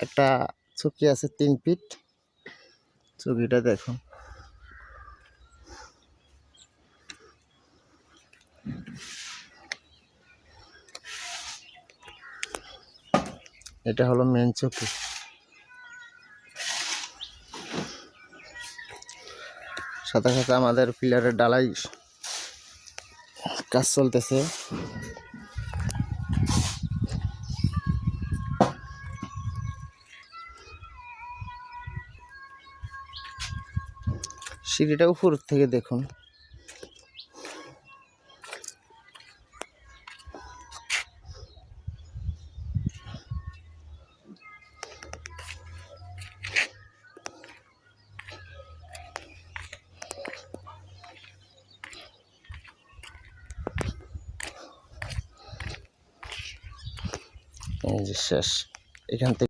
একটা চকি আছে 3 ফিট। চকিটা দেখুন। এটা হলো মেন চকি। সাথে সাথে আমাদের পিলারের ডালাই কাজ চলতেছে। সিঁড়িটা উপর থেকে দেখুন। এই যে শেষ, এখান থেকে